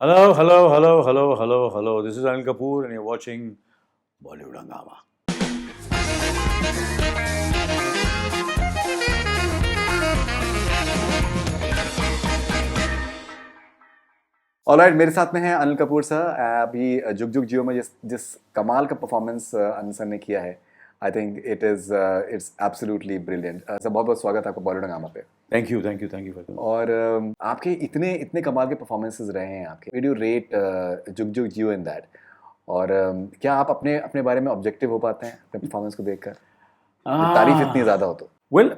Hello, hello, hello, hello, hello, hello. This is Anil Kapoor, and you're watching Bollywood Hungama. Alright, मेरे साथ में है Anil Kapoor sir. अभी जुग जुग जियो में जिस जिस कमाल का परफॉर्मेंस अनिल सर ने किया है, I think it's absolutely brilliant sir. बहुत बहुत स्वागत है आपका बॉलीवुड हंगामा पे। Thank you, thank you, thank you for that. और आपके इतने इतने कमाल के परफॉर्मेंसेस रहे हैं आपके। Where do you rate जुग जुग जियो इन दैट? और क्या आप अपने अपने बारे में ऑब्जेक्टिव हो पाते हैं अपने परफॉर्मेंस को देखकर, जब तारीफ इतनी ज़्यादा हो तो? Well,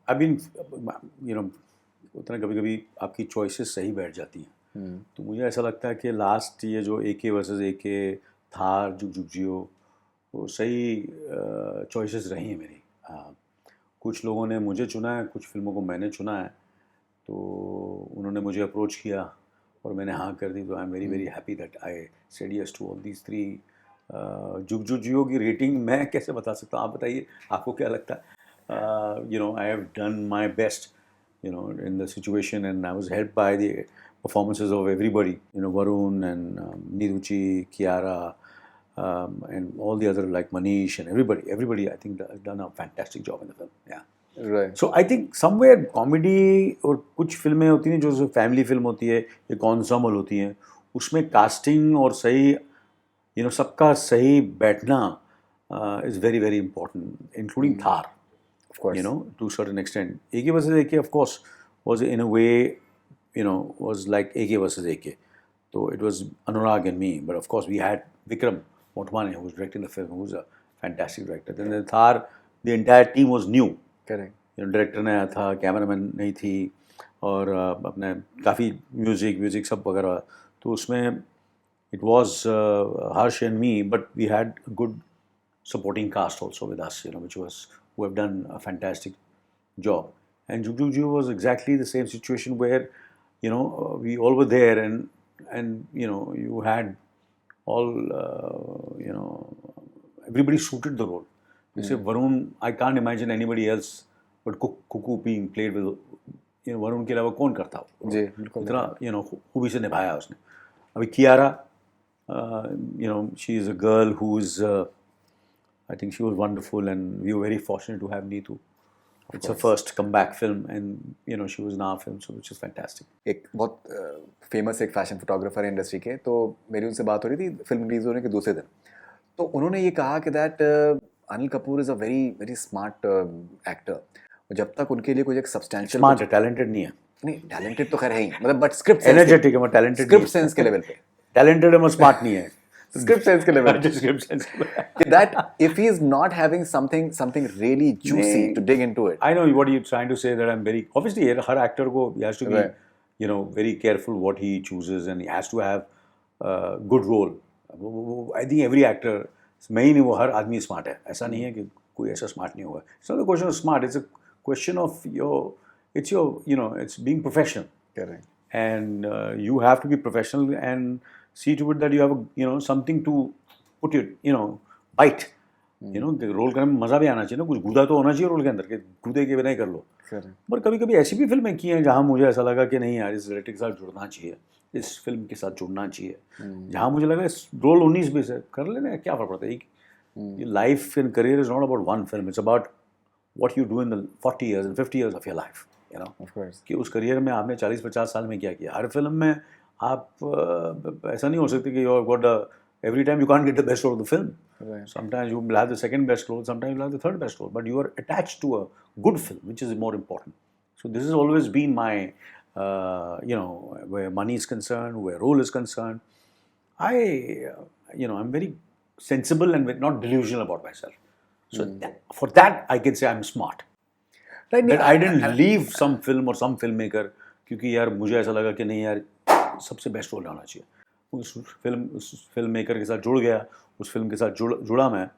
I've been, उतना कभी कभी आपकी चॉइसेस सही बैठ जाती हैं। तो मुझे ऐसा लगता है कि लास्ट ये जो AK वर्सेस AK, थार, जुग जुग जियो, वो सही चॉइसेस रही हैं मेरी। कुछ लोगों ने मुझे चुना है, कुछ फिल्मों को मैंने चुना है। तो उन्होंने मुझे अप्रोच किया और मैंने हाँ कर दी। तो I am very very happy that I said yes to all these three. जुग जुग जियो की रेटिंग मैं कैसे बता सकता हूँ, आप बताइए, आपको क्या लगता है? I have done my best, in the situation, and I was helped by the performances of everybody. Varun and Niruchi, Kiara, and all the other like Manish and everybody. I think has done a fantastic job in the film. Yeah. Right. So I think somewhere comedy और कुछ फिल्में होती हैं जो family film होती है, एक ensemble होती हैं, उसमें कास्टिंग और सही सबका सही बैठना is very very important, including Thar. Of course. To a certain extent. AK versus AK, of course, was in a way, was like AK versus AK. So it was Anurag and me. But of course, we had Vikram Motwane, who was directing the film, who was a fantastic director. Then the Thar, the entire team was new. Correct. Director नया था, cameraman नहीं थी, और अपने काफ़ी music सब वगैरह। तो उसमें it was Harsh and me, but we had a good supporting cast also with us, who have done a fantastic job. And Jugg Jugg Jeeyo was exactly the same situation where, we all were there, and you had all, everybody suited the role. You say Varun, I can't imagine anybody else but Kuku being played with, Varun के अलावा कौन करता हो? जी, बिल्कुल। इतना खूबी से निभाया उसने। अभी Kiara, she is a girl who's I think she was wonderful, and we were very fortunate to have Neetu. It's her first comeback film, and she was in our film, so which is fantastic. एक बहुत famous एक fashion photographer है industry के, तो मेरी उनसे बात हो रही थी फिल्म रिलीज होने के दूसरे दिन। तो उन्होंने ये कहा कि that Anil Kapoor is a very very smart actor. जब तक उनके लिए कोई एक सब्सटेंशियल स्मार्ट है, टैलेंटेड नहीं है। नहीं, टैलेंटेड तो खैर है ही, मतलब बट स्क्रिप्ट एनर्जेटिक है, टैलेंटेड स्क्रिप्ट सेंस के लेवल पे टैलेंटेड है, स्मार्ट नहीं है। script sense के level Script sense that if he is not having something really juicy to dig into it. I know what you're trying to say, that I'm very obviously her actor को he has to be very careful what he chooses, and he has to have good role. I think every actor, मैं ही नहीं, वो हर आदमी smart है, ऐसा नहीं है कि कोई ऐसा स्मार्ट नहीं होगा। It's not a question of smart, it's a question of it's being professional. Correct. And you have to be professional and see to it that you have something to put it, bite. Role करने में मज़ा भी आना चाहिए ना, कुछ गुदा तो होना चाहिए रोल के अंदर, के गुदे के बिना ही कर लो। पर कभी कभी ऐसी भी फिल्में की हैं जहाँ मुझे ऐसा लगा कि नहीं यार, इस डायरेक्टर के साथ जुड़ना चाहिए, इस फिल्म के साथ जुड़ना चाहिए। जहाँ मुझे लगा इस रोल 19-20 है, कर लेना, क्या फ़र्क पड़ता है। Life and career is not about one film, it's about what you do in the 40 years and 50 years of your life. कि उस करियर में आपने 40-50 साल में क्या किया। हर फिल्म में आप ऐसा नहीं हो सकते कि you got every time you can't get the best role of the film. Right. Sometimes you will have the second best role, sometimes you will have the third best role, but you are attached to a good film, which is more important. So this has always been my, where money is concerned, where role is concerned. I'm very sensible and not delusional about myself. So for that, I can say I'm smart. Right. That I didn't leave some film or some filmmaker क्योंकि यार मुझे ऐसा लगा कि नहीं यार सबसे best role आना चाहिए। उस फिल्म मेकर के साथ जुड़ गया, उस फिल्म के साथ जुड़ा मैं,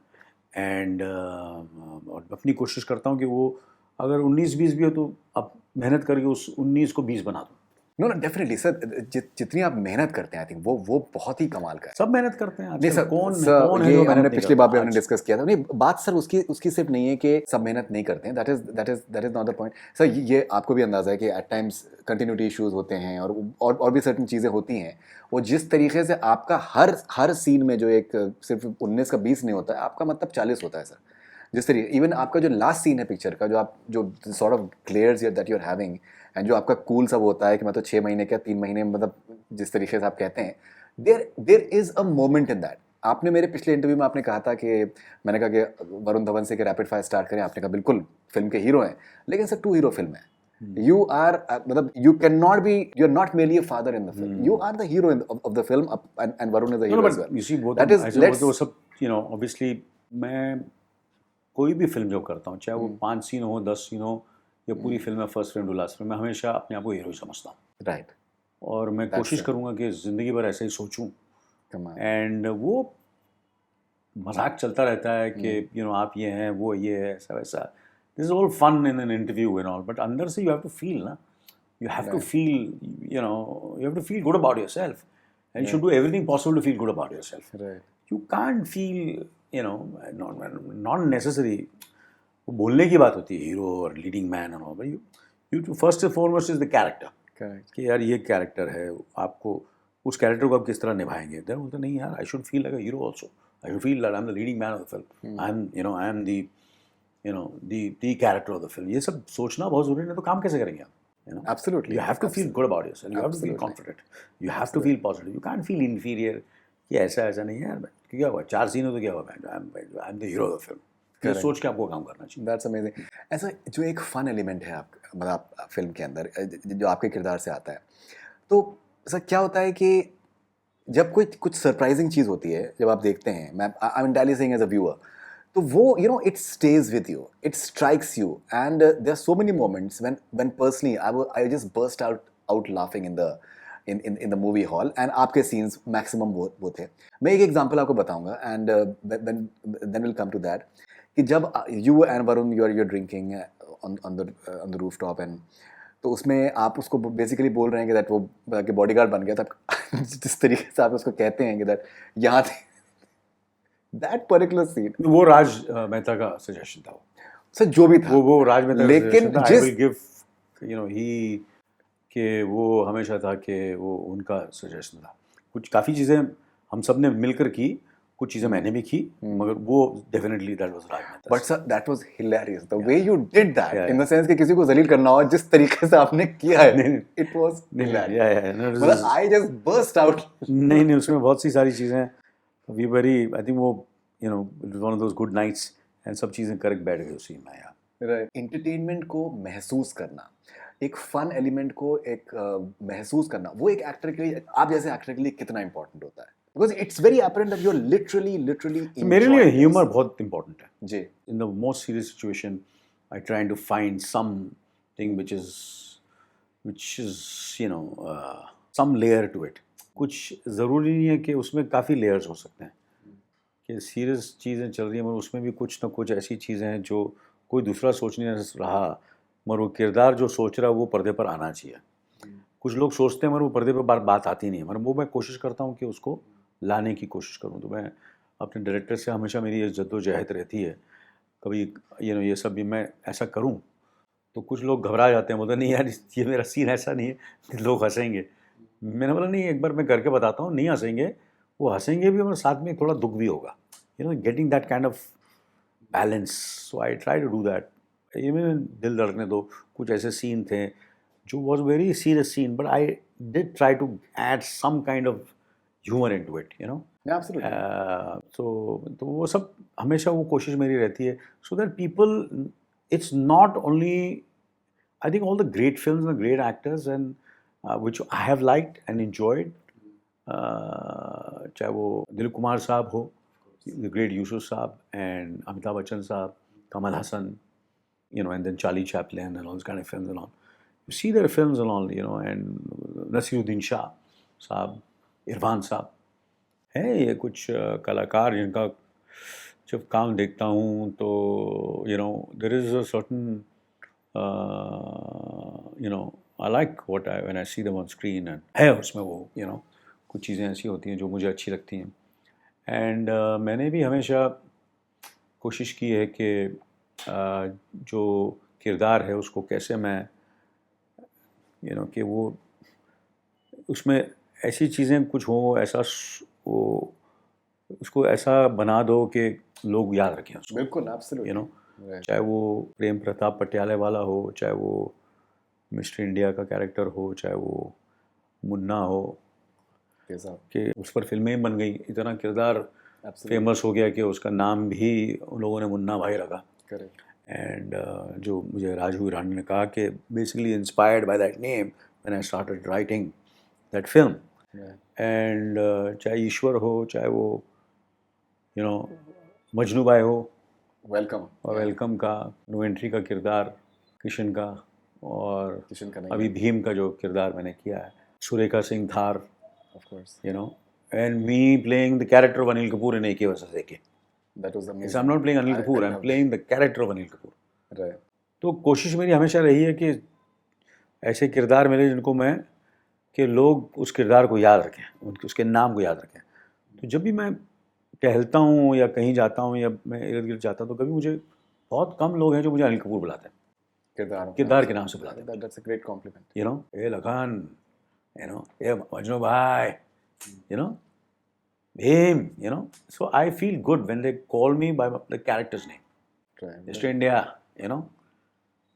एंड और अपनी कोशिश करता हूँ कि वो अगर 19-20 भी हो तो अब मेहनत करके उस 19 को 20 बना दूँ। नो नो डेफिनेटली सर, जितनी आप मेहनत करते हैं आई थिंक वो बहुत ही कमाल का है। सब मेहनत करते हैं नहीं आजकल, सर, कौन है ये जो हमने मेहनत नहीं पिछली करता बार भी हमने आज? डिस्कस किया था। नहीं बात सर उसकी सिर्फ नहीं है कि सब मेहनत नहीं करते हैं, that is not the point sir. ये आपको भी अंदाजा है कि एट टाइम्स कंटिन्यूटी इश्यूज होते हैं और भी सर्टन चीज़ें होती हैं। वो जिस तरीके से आपका हर सीन में जो एक सिर्फ 19 का 20 नहीं होता है, आपका मतलब 40 होता है सर। जिस तरीके इवन आपका जो लास्ट सीन है पिक्चर का, जो sort of glares that you are having, and जो आपका कूल सब होता है कि मतलब 6 महीने क्या 3 महीने, मतलब जिस तरीके से आप कहते हैं, there is a moment in that. आपने मेरे पिछले इंटरव्यू में आपने कहा था कि मैंने कहा कि वरुण धवन से कि रैपिड फायर स्टार्ट करें, आपने कहा बिल्कुल फिल्म के हीरो हैं, लेकिन सर 2 हीरो फिल्म है। यू आर मतलब you can not be, you are not merely a father in the film, you are the hero of the film, and Varun is the hero as well. You see वो that तो is ऐसे let's वो सब obviously मैं कोई भी film जो करता हूँ, चाहे वो 5 सीन हो 10 सीन हो या पूरी फिल्म है first frame to last frame, मैं हमेशा अपने आप को हीरो समझता हूँ। राइट, और मैं कोशिश करूँगा कि ज़िंदगी भर ऐसे ही सोचूं। एंड वो मजाक चलता रहता है कि आप ये हैं, वो ये है, ऐसा वैसा। This is all fun in an interview and all, but अंदर से यू हैव टू फील ना, you have to feel, you have to feel good about yourself, and you should do everything possible to feel good about yourself. You can't feel, not necessary. वो बोलने की बात होती है hero और leading man और all, you first and foremost is the character, कि यार ये कैरेक्टर है, आपको उस कैरेक्टर को आप किस तरह निभाएंगे। देन बोलते नहीं यार, I should feel like a hero also, I should feel that I am the leading man of the film, I am the character of the film. ये सब सोचना बहुत जरूरी है, तो काम कैसे करेंगे आप? Absolutely. You have to feel good about yourself. You have to feel confident. You have to feel positive. You can't feel inferior. कि ऐसा नहीं है यार, क्या हुआ 4 सीन हो तो क्या हुआ, I am the hero of the film. ये सोच के आपको काम करना चाहिए। That's amazing. ऐसा जो एक फन एलिमेंट है मतलब फिल्म के अंदर जो आपके किरदार से आता है, तो सर क्या होता है कि जब कोई कुछ सरप्राइजिंग चीज़ होती है, जब आप देखते हैं, मैं I am entirely saying as a viewer, तो वो it stays with you, it strikes you, and there are so many moments when personally I just burst out laughing in the movie hall, and आपके scenes maximum वो थे। मैं एक example आपको बताऊंगा, and then will come to that, कि जब you and Varun you are drinking on the rooftop, and तो उसमें आप उसको बेसिकली बोल रहे हैं कि दैट वो कि बॉडीगार्ड बन गया था। जिस तरीके से आप उसको कहते हैं कि दैट यहाँ दैट पर्टिकुलर सीन, वो राज मेहता का सजेशन था। सर जो भी था वो राज मेहता, लेकिन आई विल गिव ही कि वो हमेशा था कि वो उनका सजेशन था। कुछ काफ़ी चीज़ें हम सब ने मिलकर की, कुछ चीज़ें मैंने भी की, मगर वो definitely that was Raj Mehta. But sir that was hilarious the way you did that, in the sense कि किसी को जलील करना हो जिस तरीके से आपने किया है, इट वाज हिलेरियस, मतलब आई जस्ट बर्स्ट आउट। नहीं उसमें बहुत सी सारी चीज़ें वी वेरी, आई थिंक वो one of those good nights, and सब चीज़ें करेक्ट बैठ गई उसी में यार। राइट, एंटरटेनमेंट को महसूस करना, एक फन एलिमेंट को एक महसूस करना, वो एक एक्टर के लिए, आप जैसे एक्टर के लिए कितना इंपॉर्टेंट होता है, because it's very apparent that you are literally मेरे लिए ह्यूमर बहुत इंपॉर्टेंट है जी। In the most serious situation I try to find something which is some layer to it। कुछ ज़रूरी नहीं है कि उसमें काफ़ी लेयर्स हो सकते हैं, कि सीरियस चीज़ें चल रही हैं मगर उसमें भी कुछ ना कुछ ऐसी चीज़ें हैं जो कोई दूसरा सोच नहीं रहा, मगर वो किरदार जो सोच रहा है वो पर्दे पर आना चाहिए। कुछ लोग सोचते हैं मगर वो पर्दे पर बात आती नहीं है, मगर वो मैं कोशिश करता हूँ कि उसको लाने की कोशिश करूँ। तो मैं अपने डायरेक्टर से हमेशा मेरी ये जद्दोजहद रहती है, कभी ये सब भी मैं ऐसा करूँ तो कुछ लोग घबरा जाते हैं, बोलते नहीं यार ये मेरा सीन ऐसा नहीं है, लोग हंसेंगे। मैंने बोला नहीं, एक बार मैं करके बताता हूँ, नहीं हंसेंगे, वो हंसेंगे भी और साथ में थोड़ा दुख भी होगा, getting that kind of balance. So I try to do that. ये मैंने दिल धड़कने दो, कुछ ऐसे सीन थे जो was very serious scene, but I did try to add some kind of humour in to it, तो वो सब हमेशा वो कोशिश मेरी रहती है, so that people, it's not only, I think all the great films and great actors and which I have liked and enjoyed, चाहे वो दिलीप कुमार साहब हो, the great Yusuf साहब, and Amitabh Bachchan साहब, Kamal Haasan, and then Charlie Chaplin and all those kind of films and all. You see their films and all, and Nasiruddin Shah साहब, इरफान साहब, है ये कुछ कलाकार जिनका जब काम देखता हूँ तो there is a certain I like what I when I see them on screen and है उसमें वो कुछ चीज़ें ऐसी होती हैं जो मुझे अच्छी लगती हैं एंड मैंने भी हमेशा कोशिश की है कि जो किरदार है उसको कैसे मैं कि वो उसमें ऐसी चीज़ें कुछ हो ऐसा वो उसको ऐसा बना दो कि लोग याद रखें उसको बिल्कुल एब्सोल्युटली चाहे वो प्रेम प्रताप पटियाले वाला हो चाहे वो मिस्टर इंडिया का कैरेक्टर हो चाहे वो मुन्ना हो कि उस पर फिल्में बन गई इतना किरदार फेमस हो गया कि उसका नाम भी उन लोगों ने मुन्ना भाई रखा एंड जो मुझे राजू ईरानी ने कहा कि basically inspired by that name when I started writing that film and चाहे ईश्वर हो चाहे वो मजनू भाई हो वेलकम का नो एंट्री का किरदार किशन का और अभी भीम का जो किरदार मैंने किया है Surekha Singh Thar and me playing the character of Anil Kapoor in AK versus AK. That was amazing. So I'm not playing Anil Kapoor, I'm playing the character of Anil Kapoor. Right. तो कोशिश मेरी हमेशा रही है कि ऐसे किरदार मिले जिनको मैं कि लोग उस किरदार को याद रखें उसके नाम को याद रखें तो जब भी मैं टहलता हूँ या कहीं जाता हूँ या मैं इर्द गिर्द जाता हूँ तो कभी मुझे बहुत कम लोग हैं जो मुझे अनिल कपूर बुलाते हैं किरदार के नाम से बुलाते हैं That's a great compliment. ए लखन ए मजनू भाई Bhim, So I feel good when they call me by the character's name. Right. Mr. India,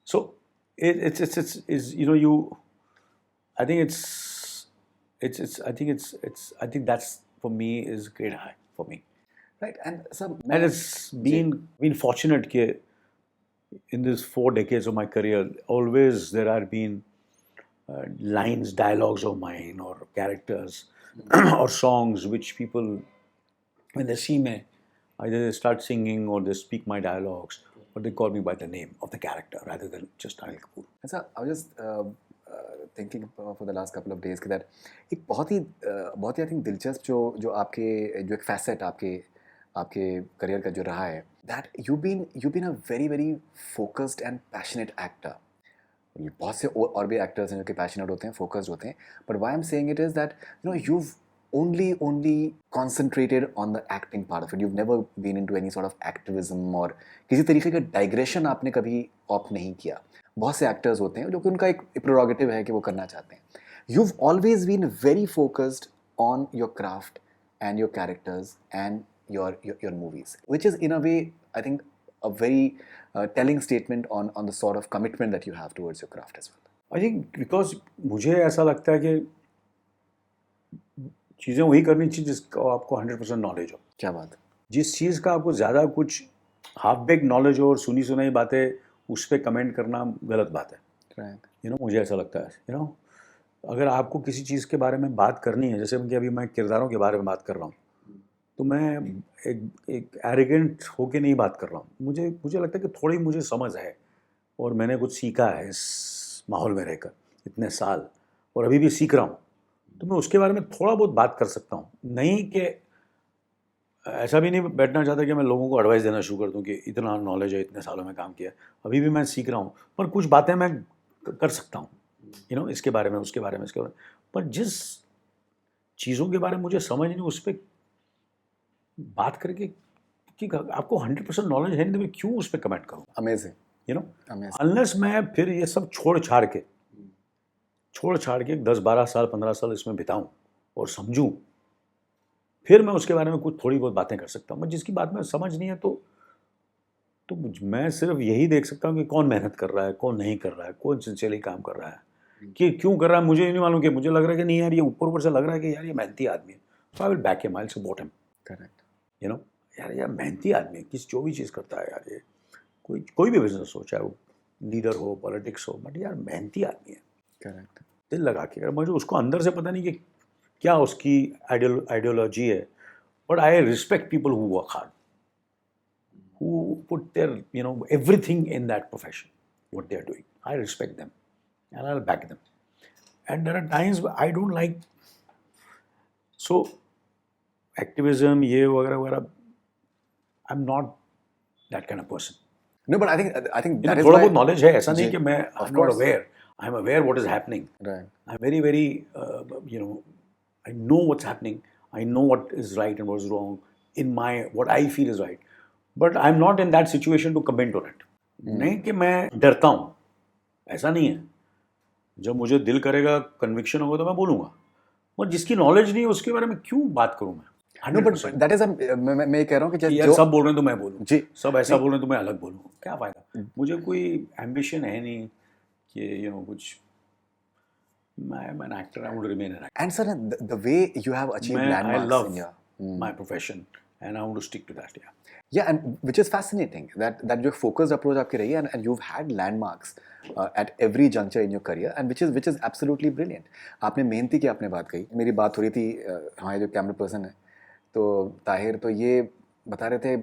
So it's I think I think that's for me is great high for me. Right, and it's been fortunate that in these 4 decades of my career, always there have been lines, dialogues of mine or characters or songs which people, when they see me, either they start singing or they speak my dialogues or they call me by the name of the character rather than just Anil Kapoor. And sir, I was just thinking for the last couple of days that एक बहुत ही I think दिलचस्प जो आपके जो एक facet आपके career का जो रहा है that you've been a very focused and passionate actor. बहुत से और भी एक्टर्स हैं जो कि पैशनेट होते हैं फोकस्ड होते हैं but why I am saying it is that you've only concentrated on the acting part of it. You've never been into any sort of activism और किसी तरीके का डाइग्रेशन आपने कभी ऑप्ट नहीं किया. बहुत से एक्टर्स होते हैं जो कि उनका एक प्रोरोगेटिव है कि वो करना चाहते हैं. You've always been very focused on your craft and your characters and your movies, which is in a way I think a very telling statement on the sort of commitment that you have towards your craft as well. I think because मुझे ऐसा लगता है कि चीज़ें वही करनी चाहिए जिसका आपको 100% नॉलेज हो. क्या बात. जिस चीज़ का आपको ज़्यादा कुछ हाफ बेक नॉलेज हो और सुनी सुनाई बातें उस पर कमेंट करना गलत बात है. Right. मुझे ऐसा लगता है. अगर आपको किसी चीज़ के बारे में बात करनी है, जैसे कि अभी मैं किरदारों के बारे में बात कर रहा हूँ, तो मैं एक एरोगेंट होके नहीं बात कर रहा हूँ. मुझे लगता है कि थोड़ी मुझे समझ है और मैंने कुछ सीखा है इस माहौल में रहकर इतने साल और अभी भी सीख रहा हूँ, तो मैं उसके बारे में थोड़ा बहुत बात कर सकता हूँ. नहीं कि ऐसा भी नहीं बैठना चाहता कि मैं लोगों को एडवाइस देना शुरू कर दूँ कि इतना नॉलेज है, इतने सालों में काम किया, अभी भी मैं सीख रहा हूँ, पर कुछ बातें मैं कर सकता हूँ इसके बारे में, उसके बारे में, इसके बारे में. पर जिस चीज़ों के बारे में मुझे समझ नहीं, उस पर बात करके कि आपको 100% नॉलेज है नहीं तो मैं क्यों उस पर कमेंट करूँ. अमेजिंग. अनलेस मैं फिर ये सब छोड़ छाड़ के 10-12 साल 15 साल इसमें बिताऊं और समझूं, फिर मैं उसके बारे में कुछ थोड़ी बहुत बातें कर सकता हूँ. मैं जिसकी बात में समझ नहीं है तो मैं सिर्फ यही देख सकता हूँ कि कौन मेहनत कर रहा है, कौन नहीं कर रहा है, कौन सिंसियरली काम कर रहा है, कि क्यों कर रहा है मुझे नहीं मालूम. कि मुझे लग रहा है कि नहीं यार ये ऊपर से लग रहा है कि यार ये मेहनती आदमी है, तो I will back him, I will support him. Correct. यार मेहनती आदमी है, जो भी चीज़ करता है यार, ये कोई भी बिजनेस हो, चाहे वो लीडर हो, पॉलिटिक्स हो, बट यार मेहनती आदमी है. करेक्ट. दिल लगा के. अगर मुझे उसको अंदर से पता नहीं कि क्या उसकी आइडियोलॉजी है, but I respect people who work hard, who put their everything in that profession, what they are doing. I respect them and I'll back them. And there are times I don't like so activism, ये वगैरह. I'm not that kind of person. No, but I think that is थोड़ा why बहुत knowledge है, ऐसा नहीं कि मैं I'm not aware. I'm aware what is happening. Right. I'm very, very, I know what's happening. I know what is right and what is wrong in what I feel is right. But I'm not in that situation to comment on it. नहीं कि मैं डरता हूँ, ऐसा नहीं है. जब मुझे दिल करेगा, कन्विक्शन होगा तो मैं बोलूँगा. और जिसकी नॉलेज नहीं है उसके बारे में क्यों बात करूँ मैं? No, but that is मैं ये कह रहा हूँ कि यार सब बोल रहे हैं तो मैं बोलूँ, जी, सब ऐसा बोल रहे हैं तो मैं अलग बोलूँ, क्या फायदा? मुझे कोई एम्बिशन है नहीं कि कुछ. I'm an actor. I want to remain an actor. And sir, the way you have achieved landmarks I love in your my profession, and I want to stick to that. Yeah. Yeah, and which is fascinating that your focused approach आपकी रही है, and you've had landmarks at every juncture in your career, and which is absolutely brilliant. आपने मेहनती की आपने बात कही. मेरी बात हो रही थी हमारे जो कैमरा पर्सन है तो ताहिर, तो ये बता रहे थे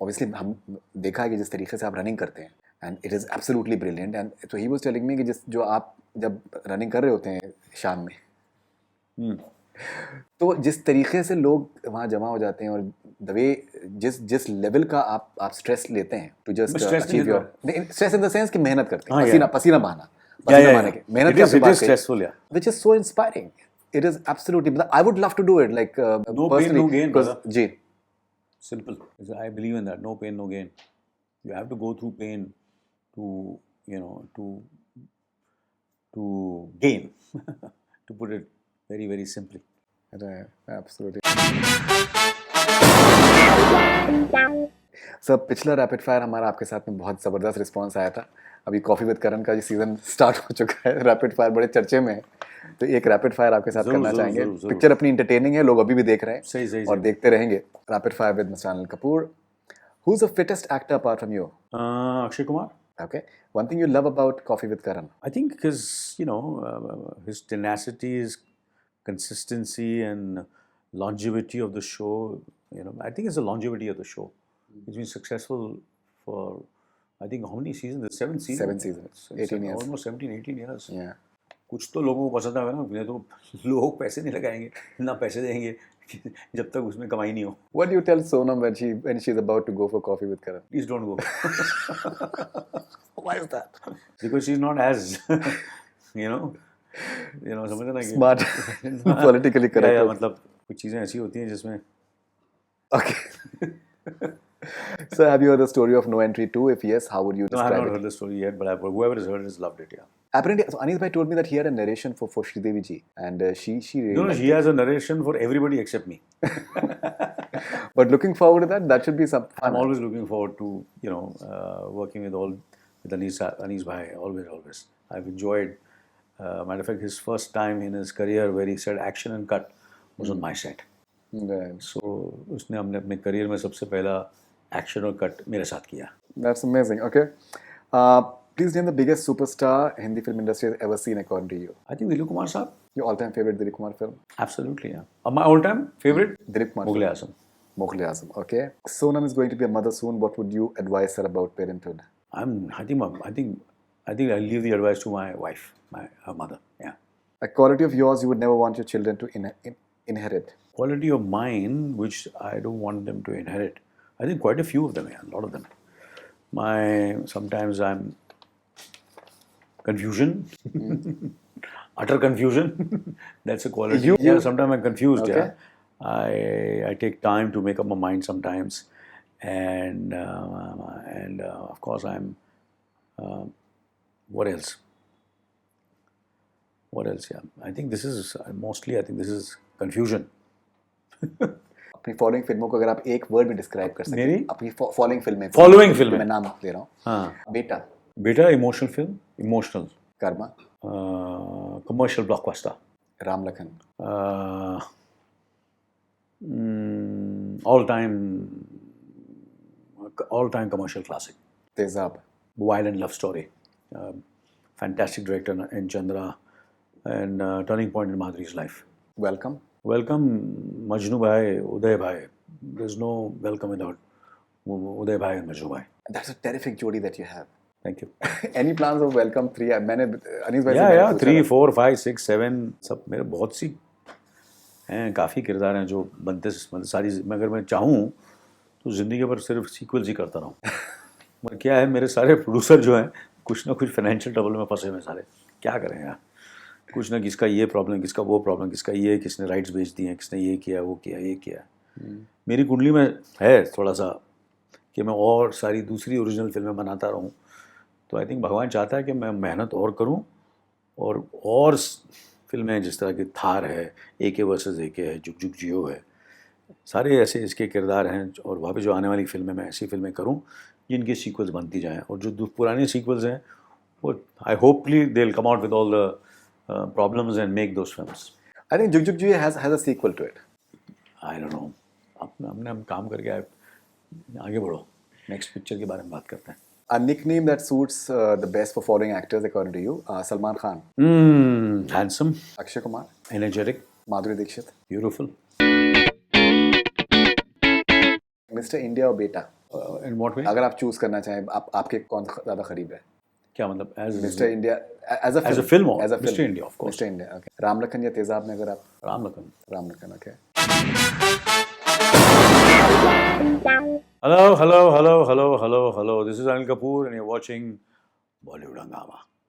obviously हम देखा है कि जिस तरीके से आप रनिंग करते हैं and it is absolutely brilliant, and so he was telling me कि जो आप जब रनिंग कर रहे होते हैं शाम में तो जिस तरीके से लोग वहाँ जमा हो जाते हैं और द वे जिस लेवल का आप स्ट्रेस लेते हैं to just achieve your stress in the sense कि मेहनत करते हैं, पसीना बहाना के मेहनत की बात stressful, yeah. which is so inspiring. It is absolutely, I would love to do it, like no personally, pain no gain, brother. जी, Simple. I believe in that. No pain no gain. You have to go through pain to to gain. To put it very, very simply. right, absolutely. Sir पिछला rapid fire हमारा आपके साथ में बहुत ज़बरदस्त response आया था. अभी कॉफ़ी विद करण का जो सीज़न स्टार्ट हो चुका है, रैपिड फायर बड़े चर्चे में है, तो एक रैपिड फायर आपके साथ करना चाहेंगे. पिक्चर अपनी इंटरटेनिंग है, लोग अभी भी देख रहे हैं सही और देखते रहेंगे. Rapid fire with mister Anil Kapoor. Who is the fittest actor apart from you? Akshay Kumar. Okay. One thing you love about Coffee with Karan? I think his tenacity, his consistency and longevity of the show. I think it's the longevity of the show. It's been successful for, I think, how many seasons? 7 seasons. 7 seasons. 18 years. Almost 17, 18 years. Yeah. कुछ तो लोगों को पसंद आएगा ना, नहीं तो लोग पैसे नहीं लगाएंगे, ना पैसे देंगे जब तक उसमें कमाई नहीं हो. What do you tell Sonam when she's about to go for Coffee with Karan? Please don't go. Why is that? Because she's not as समझ ना. Smart. Politically correct. या मतलब कुछ चीज़ें ऐसी होती हैं जिसमें. Okay. So have you heard the story of No Entry 2? If yes, how would you No, I describe have not it? heard the story yet, but whoever has heard it has loved it. Yeah. Apparently, so Anis bhai told me that he had a narration for Sridevi ji, and she really No, she has a narration for everybody except me. But looking forward to that should be some fun. I'm always looking forward to working with Anis bhai. Always. I've enjoyed. Matter of fact, his first time in his career where he said action and cut was on my set. Right. So उसने अपने career में सबसे पहला action और cut मेरे साथ किया. That's amazing. Okay. Please name the biggest superstar Hindi film industry has ever seen according to you. I think Dilip Kumar साहब. Your all-time favorite Dilip Kumar film? Absolutely, yeah. My all-time favorite? Dilip Kumar. Mughal Azam. Mughal Azam. Okay. Sonam is going to be a mother soon. What would you advise her about parenthood? I think I'll leave the advice to my wife, her mother. Yeah. A quality of yours you would never want your children to inherit. Quality of mine which I don't want them to inherit. I think quite a few of them, yeah, a lot of them. Sometimes I'm confusion, utter confusion. That's a quality. Yeah, sometimes I'm confused. Okay. Yeah, I take time to make up my mind sometimes, and of course I'm. What else? Yeah, I think this is confusion. अपनी following फिल्मों को अगर आप एक word में describe कर सकते मेरी हैं, अपनी फॉलोइंग फिल्में मैं नाम ले रहा हूँ. हाँ. बेटा emotional film, emotional. Karma, commercial blockbuster. Ram Lakhan, all time commercial classic. तेजाब, Violent love story. Fantastic director in Chandra, and turning point in Madhuri's life. Welcome, Majnu bhai, Uday bhai. There's no welcome without Uday bhai and Majnu bhai. That's a terrific jodi that you have. Thank you. Any plans of Welcome 3? मैंने अनीस भाई से Yeah, 3, 4, 5, 6, 7 सब मेरे बहुत सी हैं, काफ़ी किरदार हैं जो बनते सारी. अगर मैं चाहूँ तो ज़िंदगी भर सिर्फ सीक्वल्स ही करता रहूँ. मगर क्या है, मेरे सारे प्रोड्यूसर जो हैं कुछ ना कुछ फाइनेंशियल ट्रबल में फंसे हुए सारे, क्या करें यार, कुछ ना किसका ये प्रॉब्लम, किसका वो प्रॉब्लम, किसका ये, किसने राइट्स बेच दिए हैं, किसने ये किया वो किया ये किया। मेरी कुंडली में है थोड़ा सा कि मैं और सारी दूसरी ओरिजिनल फिल्में बनाता रहूं, तो आई थिंक भगवान चाहता है कि मैं मेहनत और करूं और फिल्में जिस तरह की थार है, एके वर्सेस एके है, जुग जुग जियो है, सारे ऐसे इसके किरदार हैं, और वहाँ पे जो आने वाली फिल्में मैं ऐसी फिल्में करूं जिनके सीक्वल्स बनती जाएं, और जो पुराने सीक्वल्स हैं वो I hopefully they will come out with all the problems and make those films. I think Jugg Jeeyo has a sequel to it. I don't know. हमने हम काम करके आगे बढ़ो, नेक्स्ट पिक्चर के बारे में बात करते हैं. A nickname that suits the best for following actors according to you: Salman Khan, Handsome, Akshay Kumar, energetic, Madhuri Dixit, beautiful. Mr. India और बेटा. In what way? अगर आप चूज करना चाहें, आपके कौन ज़्यादा करीब है? क्या मतलब? As Mr. India as a film. As a film, as a film. Mr. India, of course. Mr. India, okay. Ram Lakhan या तेजाब में अगर आप. Ram Lakhan. Ram Lakhan, okay. Hello. This is Anil Kapoor and you're watching Bollywood Hungama.